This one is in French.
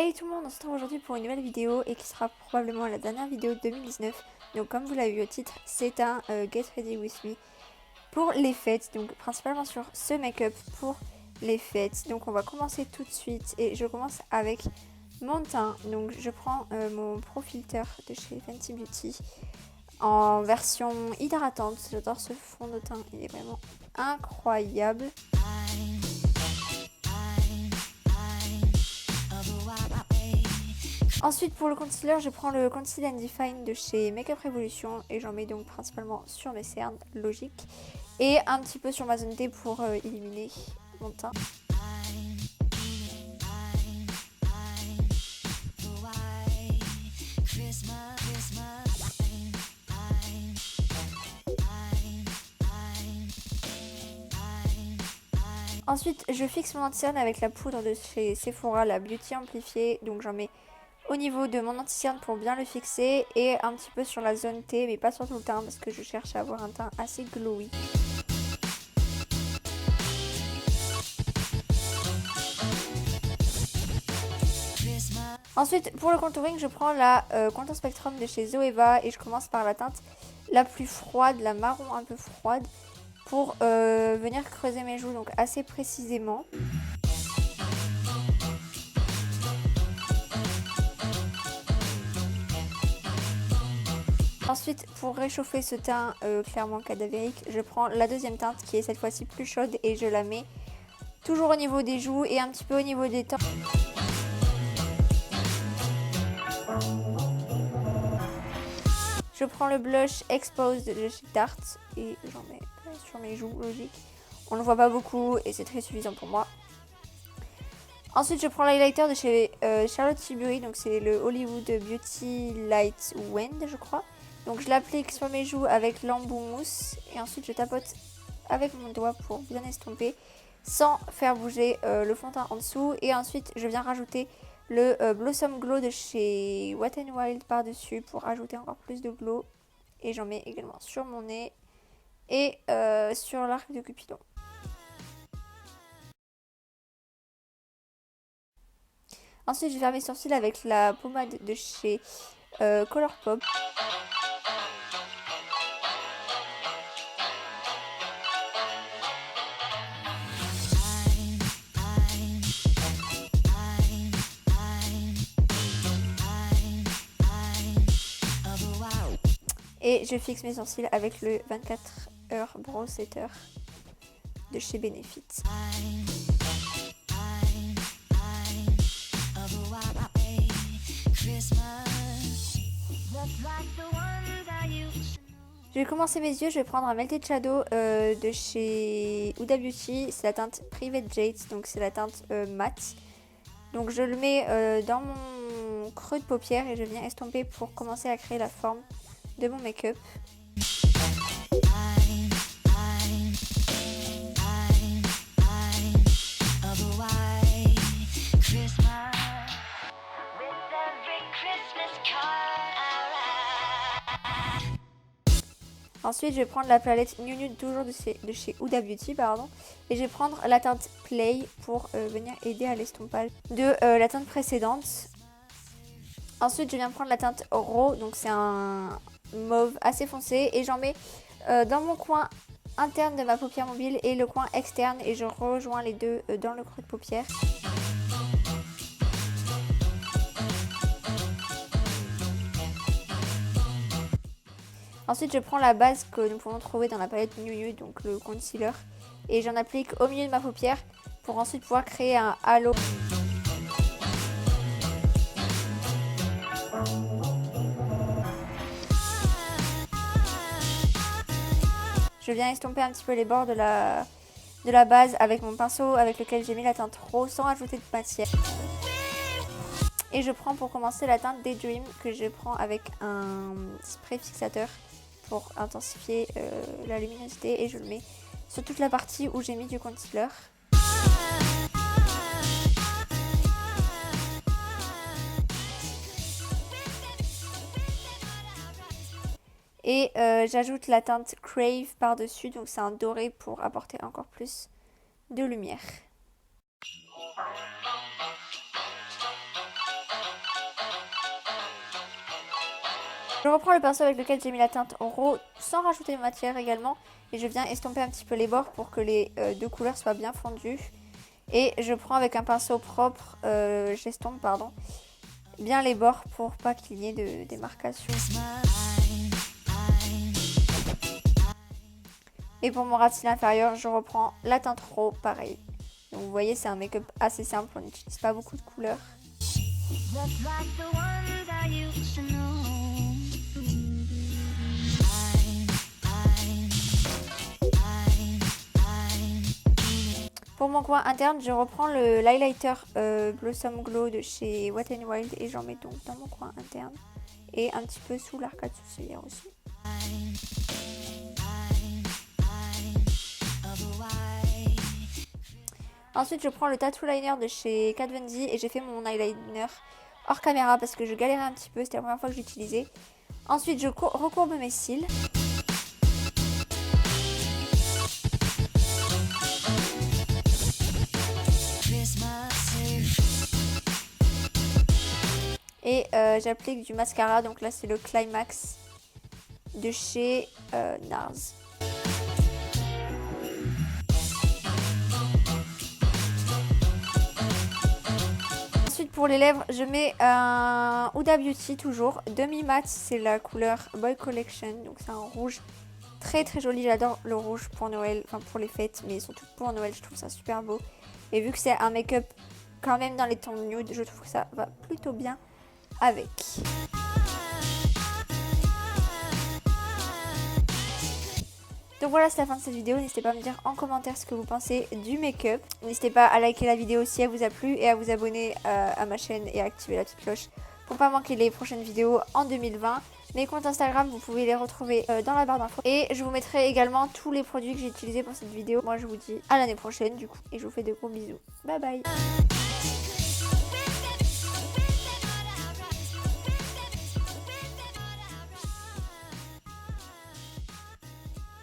Hey tout le monde, on se retrouve aujourd'hui pour une nouvelle vidéo et qui sera probablement la dernière vidéo de 2019. Donc comme vous l'avez vu au titre, c'est un Get Ready With Me pour les fêtes, donc principalement sur ce make-up pour les fêtes. Donc on va commencer tout de suite et je commence avec mon teint. Donc je prends mon Pro Filter de chez Fenty Beauty en version hydratante. J'adore ce fond de teint, il est vraiment incroyable. Ensuite pour le concealer, je prends le Conceal and Define de chez Makeup Revolution et j'en mets donc principalement sur mes cernes, logique, et un petit peu sur ma zone T pour illuminer mon teint. Ensuite, je fixe mon anti-cerne avec la poudre de chez Sephora, la Beauty Amplifiée, donc j'en mets au niveau de mon anti-cerne pour bien le fixer et un petit peu sur la zone T, mais pas sur tout le teint parce que je cherche à avoir un teint assez glowy. Ensuite, pour le contouring, je prends la Contour Spectrum de chez Zoeva et je commence par la teinte la plus froide, la marron un peu froide, pour venir creuser mes joues donc assez précisément. Ensuite, pour réchauffer ce teint clairement cadavérique, je prends la deuxième teinte qui est cette fois-ci plus chaude et je la mets toujours au niveau des joues et un petit peu au niveau des tempes. Je prends le blush Exposed de chez Tarte et j'en mets sur mes joues, logique. On ne le voit pas beaucoup et c'est très suffisant pour moi. Ensuite, je prends l'highlighter de chez Charlotte Tilbury, donc c'est le Hollywood Beauty Light Wind, je crois. Donc je l'applique sur mes joues avec l'embout mousse et ensuite je tapote avec mon doigt pour bien estomper sans faire bouger le fond de teint en dessous. Et ensuite, je viens rajouter le Blossom Glow de chez Wet n Wild par-dessus pour ajouter encore plus de glow. Et j'en mets également sur mon nez et sur l'arc de Cupidon. Ensuite, je vais faire mes sourcils avec la pommade de chez Colourpop. Et je fixe mes sourcils avec le 24 heures Brow Setter de chez Benefit. Je vais commencer mes yeux, je vais prendre un Melted Shadow de chez Huda Beauty. C'est la teinte Private Jade, donc c'est la teinte mat. Donc je le mets dans mon creux de paupière et je viens estomper pour commencer à créer la forme de mon make-up. Ensuite, je vais prendre la palette New Nude, toujours de chez Huda Beauty, pardon. Et je vais prendre la teinte Play pour venir aider à l'estompage de la teinte précédente. Ensuite, je viens prendre la teinte Raw, donc c'est un mauve assez foncé. Et j'en mets dans mon coin interne de ma paupière mobile et le coin externe. Et je rejoins les deux dans le creux de paupière. Ensuite, je prends la base que nous pouvons trouver dans la palette New Nude, donc le concealer, et j'en applique au milieu de ma paupière pour ensuite pouvoir créer un halo. Je viens estomper un petit peu les bords de la base avec mon pinceau avec lequel j'ai mis la teinte rose sans ajouter de matière. Et je prends pour commencer la teinte Daydream que je prends avec un spray fixateur pour intensifier la luminosité et je le mets sur toute la partie où j'ai mis du concealer. Et j'ajoute la teinte Crave par-dessus, donc c'est un doré pour apporter encore plus de lumière. Je reprends le pinceau avec lequel j'ai mis la teinte rose sans rajouter de matière également. Et je viens estomper un petit peu les bords pour que les deux couleurs soient bien fondues. Et je prends avec un pinceau propre, j'estompe pardon, bien les bords pour pas qu'il y ait de démarcation. Et pour mon ras de cils inférieur, je reprends la teinte rose, pareil. Donc vous voyez, c'est un make-up assez simple, on n'utilise pas beaucoup de couleurs. Pour mon coin interne, je reprends le l'highlighter Blossom Glow de chez Wet n Wild et j'en mets donc dans mon coin interne et un petit peu sous l'arcade sourcilière aussi. Ensuite, je prends le tattoo liner de chez Kat Von D et j'ai fait mon eyeliner hors caméra parce que je galérais un petit peu, c'était la première fois que j'utilisais. Ensuite, je recourbe mes cils. Et j'applique du mascara, donc là c'est le Climax de chez NARS. Ensuite pour les lèvres, je mets un Huda Beauty toujours, demi-mat, c'est la couleur Boy Collection, donc c'est un rouge très très joli, j'adore le rouge pour Noël, enfin pour les fêtes, mais surtout pour Noël, je trouve ça super beau. Et vu que c'est un make-up quand même dans les tons nude, je trouve que ça va plutôt bien avec. Donc voilà, c'est la fin de cette vidéo. N'hésitez pas à me dire en commentaire ce que vous pensez du make-up. N'hésitez pas à liker la vidéo si elle vous a plu et à vous abonner à ma chaîne et à activer la petite cloche pour pas manquer les prochaines vidéos en 2020. Mes comptes Instagram, vous pouvez les retrouver dans la barre d'infos. Et je vous mettrai également tous les produits que j'ai utilisés pour cette vidéo. Moi, je vous dis à l'année prochaine du coup. Et je vous fais de gros bisous. Bye bye.